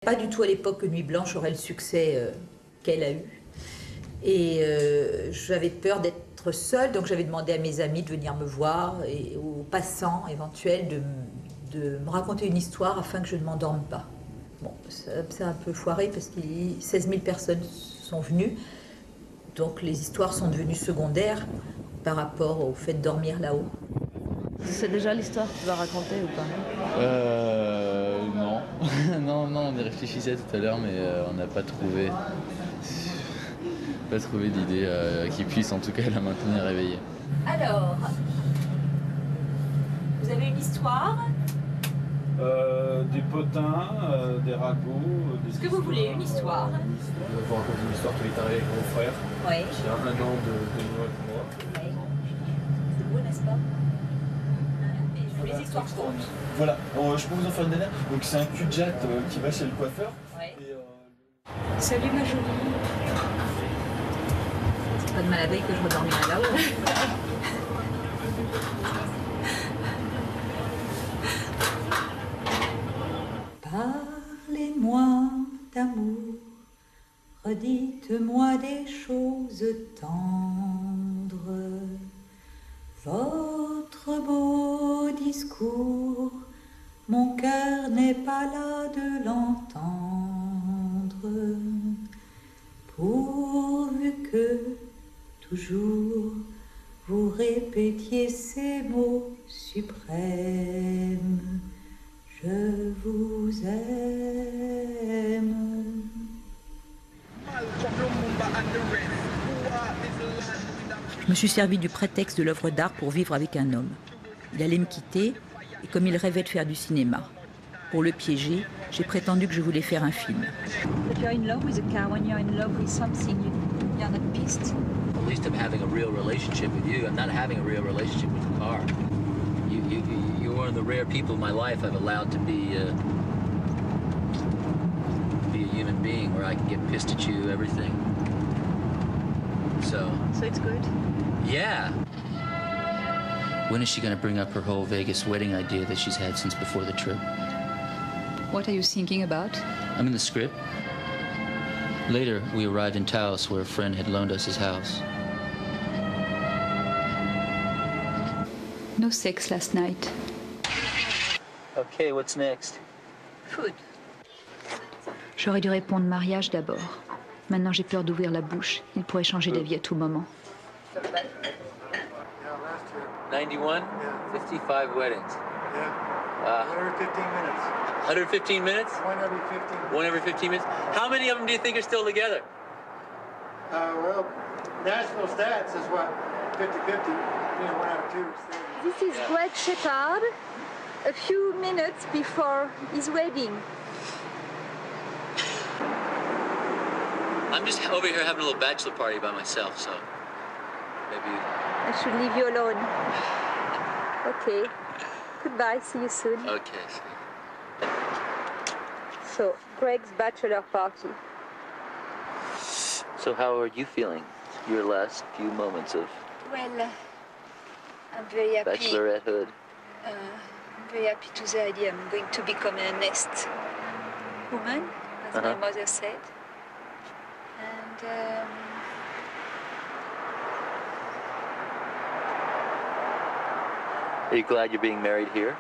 Pas du tout à l'époque que Nuit Blanche aurait le succès qu'elle a eu. Et j'avais peur d'être seule, donc j'avais demandé à mes amis de venir me voir et aux passants éventuels de me raconter une histoire afin que je ne m'endorme pas. Bon, ça a un peu foiré parce que 16 000 personnes sont venues, donc les histoires sont devenues secondaires par rapport au fait de dormir là-haut. C'est déjà l'histoire que tu vas raconter ou pas? Non. non, on y réfléchissait tout à l'heure, mais on n'a pas trouvé d'idée qui puisse en tout cas la maintenir éveillée. Alors, vous avez une histoire? Des potins, des ragots. Est-ce que vous voulez une histoire? Je vous raconter une histoire qui est arrivée avec mon frère. Oui. Qui a un an de moins que moi. Oui. C'est beau, n'est-ce pas? Les histoires courtes. Voilà, je peux vous en faire une dernière. Donc c'est un cul-de-jatte qui va chez le coiffeur. Ouais. Et, Salut ma jolie. C'est pas de mal à veille que je redormirai là-haut. Parlez-moi d'amour, redites-moi des choses tendres. Votre beau discours, mon cœur n'est pas là de l'entendre. Pourvu que toujours vous répétiez ces mots suprêmes, je vous aime. Je me suis servi du prétexte de l'œuvre d'art pour vivre avec un homme. Il allait me quitter, et comme il rêvait de faire du cinéma, pour le piéger, j'ai prétendu que je voulais faire un film. If you're in love with a car, when you're in love with something, you're not pissed. At least I'm having a real relationship with you. I'm not having a real relationship with the car. You're one of the rare people in my life I've allowed to be a human being, where I can get pissed at you, everything. So it's good. Yeah. When is she going to bring up her whole Vegas wedding idea that she's had since before the trip? What are you thinking about? I'm in the script. Later, we arrived in Taos, where a friend had loaned us his house. No sex last night. Okay, what's next? Food. J'aurais dû répondre mariage d'abord. Maintenant, j'ai peur d'ouvrir la bouche. Il pourrait changer d'avis à tout moment. 91? 55 weddings. Yeah. 115 minutes. 115 minutes? One every 15 minutes. One every 15 minutes? How many of them do you think are still together? Well, national stats is what, 50-50, one out of two. This is Greg Shepard, a few minutes before his wedding. I'm just over here having a little bachelor party by myself, so maybe... I should leave you alone. Okay. Goodbye, see you soon. Okay. So, Greg's bachelor party. So how are you feeling? Your last few moments of Well, I'm very happy. bachelorettehood? I'm very happy to the idea I'm going to become a next woman, as my mother said. And Are you glad you're being married here?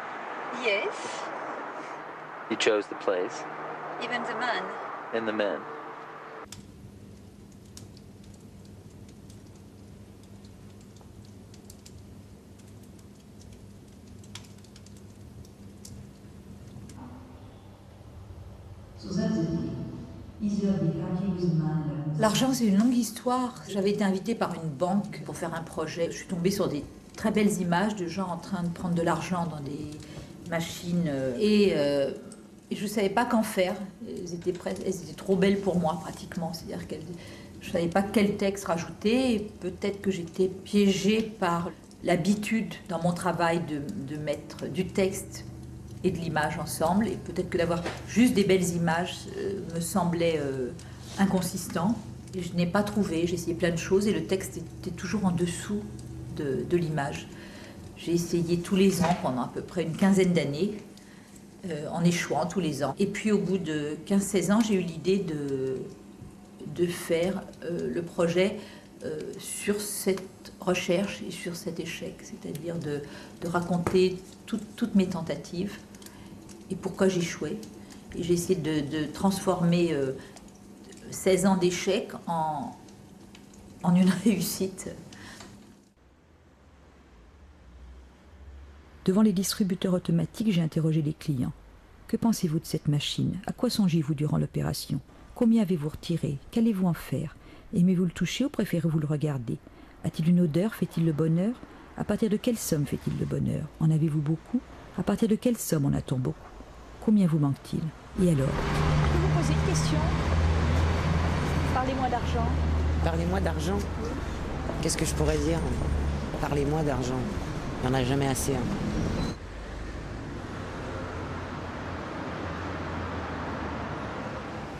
yes, You chose the place even the man. and the men. L'argent, c'est une longue histoire. J'avais été invitée par une banque pour faire un projet. Je suis tombée sur des très belles images de gens en train de prendre de l'argent dans des machines. Et je ne savais pas qu'en faire. Elles étaient trop belles pour moi, pratiquement. C'est-à-dire que je ne savais pas quel texte rajouter. Et peut-être que j'étais piégée par l'habitude dans mon travail de mettre du texte et de l'image ensemble. Et peut-être que d'avoir juste des belles images me semblait inconsistant. Et je n'ai pas trouvé. J'ai essayé plein de choses et le texte était toujours en dessous de l'image. J'ai essayé tous les ans pendant à peu près une quinzaine d'années. en échouant tous les ans. Et puis au bout de 15-16 ans, j'ai eu l'idée de faire le projet sur cette recherche et sur cet échec, c'est-à-dire de raconter toutes mes tentatives et pourquoi j'échouais. Et j'ai essayé de transformer 16 ans d'échec en une réussite. Devant les distributeurs automatiques, j'ai interrogé les clients. Que pensez-vous de cette machine? À quoi songez-vous durant l'opération? Combien avez-vous retiré? Qu'allez-vous en faire? Aimez-vous le toucher ou préférez-vous le regarder? A-t-il une odeur? Fait-il le bonheur? À partir de quelle somme fait-il le bonheur? En avez-vous beaucoup? À partir de quelle somme en a-t-on beaucoup? Combien vous manque-t-il? Et alors? Je peux vous poser une question? Parlez-moi d'argent. Parlez-moi d'argent? Qu'est-ce que je pourrais dire? Parlez-moi d'argent. Il n'y en a jamais assez.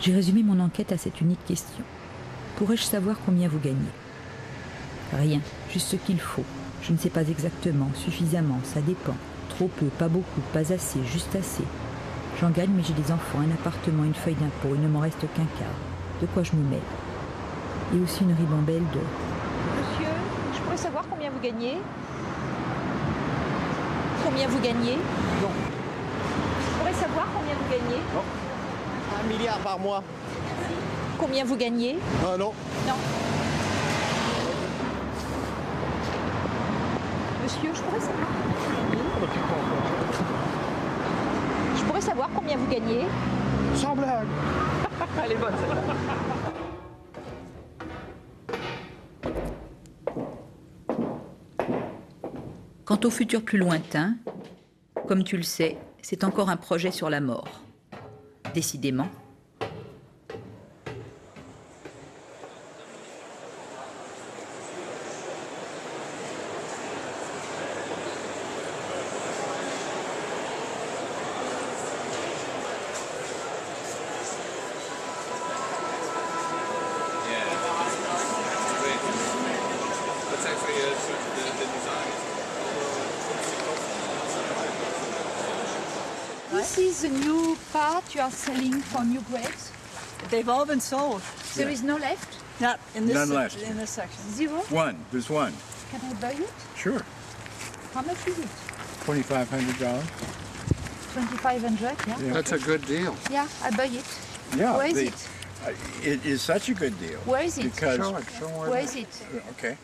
J'ai résumé mon enquête à cette unique question. Pourrais-je savoir combien vous gagnez? Rien, juste ce qu'il faut. Je ne sais pas exactement, suffisamment, ça dépend. Trop peu, pas beaucoup, pas assez, juste assez. J'en gagne, mais j'ai des enfants, un appartement, une feuille d'impôt, il ne m'en reste qu'un quart. De quoi je me mêle? Et aussi une ribambelle de... Monsieur, je pourrais savoir combien vous gagnez? Combien vous gagnez? Non. Je pourrais savoir combien vous gagnez? Non. 1 milliard par mois. Combien vous gagnez? Ah non. Non. Monsieur, je pourrais savoir. Je pourrais savoir combien vous gagnez? Sans blague. Elle est bonne celle-là. Quant au futur plus lointain, comme tu le sais, c'est encore un projet sur la mort. Décidément. This is the new part you are selling for new grapes. They've all been sold. There is no left? Not in this, None left. in this section. Zero? One. There's one. Can I buy it? Sure. How much is it? $2,500. 2,500, yeah? That's a good deal. Yeah, I buy it. Yeah. Where is it? It is such a good deal. Where is it? Because Where is it? Okay.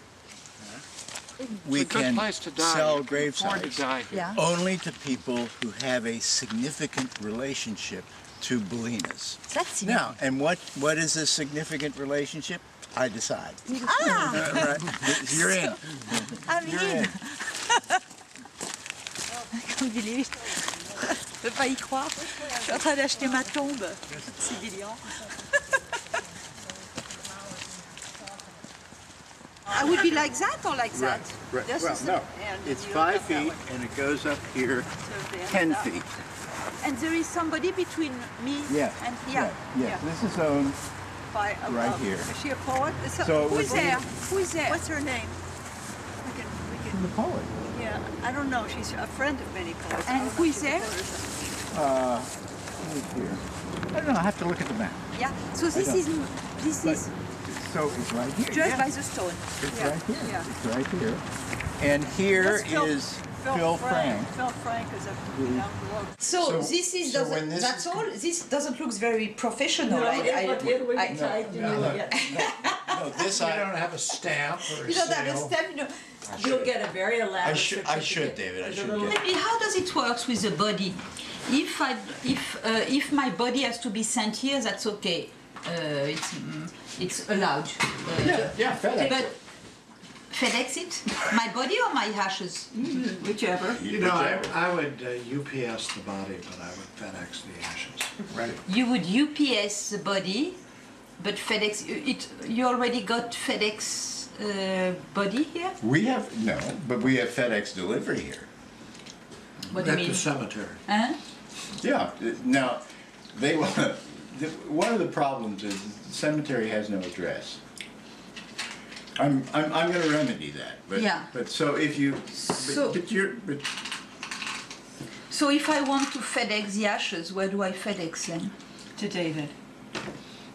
We can sell gravesites Yeah. only to people who have a significant relationship to Bolinas. That's it. Now, and what is a significant relationship? I decide. Ah! Right. You're in. I'm You're in. in. Can't believe it. Je peux pas y croire. Je suis en train d'acheter ma tombe. C'est brillant. I would be like that or like that? Right. This Well, is no. and It's you 5 have that feet one. and it goes up here So there. 10 feet. And there is somebody between me Yes. and here. Yes. This is owned By, right here. Is she a poet? So Who is there? Who is there? What's her name? We can, the poet. yeah, I don't know. She's a friend of many poets. And I don't who know is if she there? was Right here. I don't know. I have to look at the map. Yeah. So this don't. is But- So it's right here. just yeah. by the stone. It's Yeah, right here. yeah. It's right here. And here That's Phil- is Phil Phil Frank. Frank. Phil Frank is up down the road. So, So- this is so when this that's is- all. This doesn't look very professional. No, this I don't have a stamp or You don't have a stamp. You know. You'll get a very elaborate I should, David. I should get. Maybe how does it work with the body? If my body has to be sent here, that's okay. It's allowed. Yeah, FedEx. But FedEx it? My body or my ashes? Whichever. You know, I would UPS the body, but I would FedEx the ashes. Right. You would UPS the body, but FedEx. You already got FedEx body here? We have no, but we have FedEx delivery here. What do you At mean? the cemetery. Huh? Yeah. Now, they want. One of the problems is the cemetery has no address. I'm going to remedy that. But, Yeah. But so if you. But, So- but you're. But, So if I want to FedEx the ashes, where do I FedEx them? To David.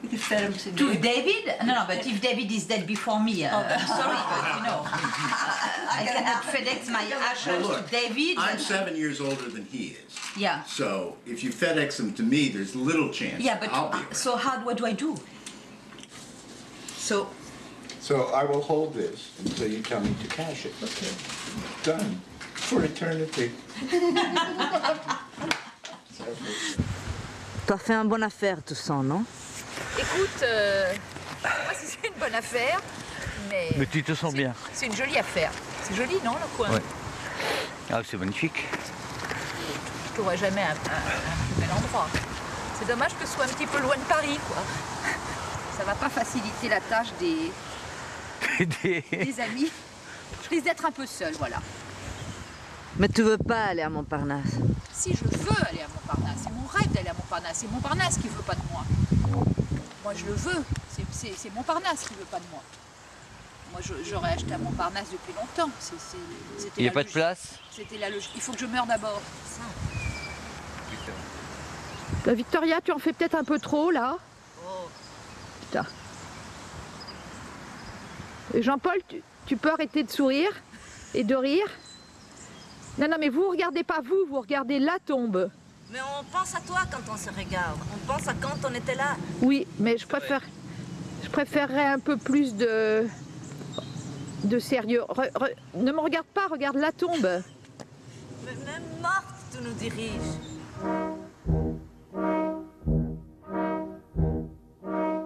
You could FedEx them To David? No, but if David is dead before me, I'm sorry, but you know, I cannot FedEx my ashes Well, look, to David. I'm 7 years older than he is. Yeah. So if you FedEx them to me, there's little chance Yeah, but I'll be around. so what do I do? So I will hold this until you tell me to cash it. Okay. Done. For eternity. T'as fait une bonne affaire, tu sens, non? Écoute, je sais pas si c'est une bonne affaire, mais... Mais tu te sens bien. C'est une jolie affaire. C'est joli, non, le coin? Ouais. Ah, c'est magnifique. Je trouverai jamais un plus bel endroit. C'est dommage que ce soit un petit peu loin de Paris, quoi. Ça va pas faciliter la tâche des amis. Je risque d'être un peu seule, voilà. Mais tu veux pas aller à Montparnasse? Si je veux aller à Montparnasse, c'est mon rêve d'aller à Montparnasse. C'est Montparnasse qui veut pas de moi. Moi, je le veux. C'est Montparnasse qui veut pas de moi. Moi, j'aurais acheté à Montparnasse depuis longtemps. Il n'y a pas de place? C'était la logique. Il faut que je meure d'abord. Victoria, tu en fais peut-être un peu trop, là. Oh. Putain. Et Jean-Paul, tu peux arrêter de sourire et de rire? Non, mais vous regardez pas vous regardez la tombe. Mais on pense à toi quand on se regarde. On pense à quand on était là. Oui, mais je préférerais un peu plus de sérieux. Ne me regarde pas, regarde la tombe. Mais même morte, tu nous diriges.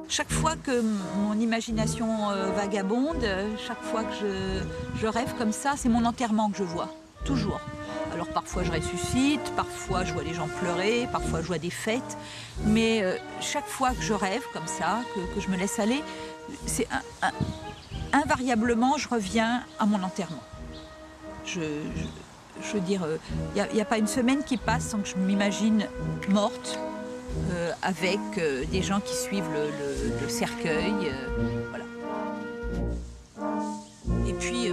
Chaque fois que mon imagination vagabonde, chaque fois que je rêve comme ça, c'est mon enterrement que je vois. Toujours. Alors parfois je ressuscite, parfois je vois les gens pleurer, parfois je vois des fêtes. Mais chaque fois que je rêve comme ça, que je me laisse aller, c'est invariablement je reviens à mon enterrement. Je veux dire, il n'y a pas une semaine qui passe sans que je m'imagine morte avec des gens qui suivent le cercueil. Voilà. Et puis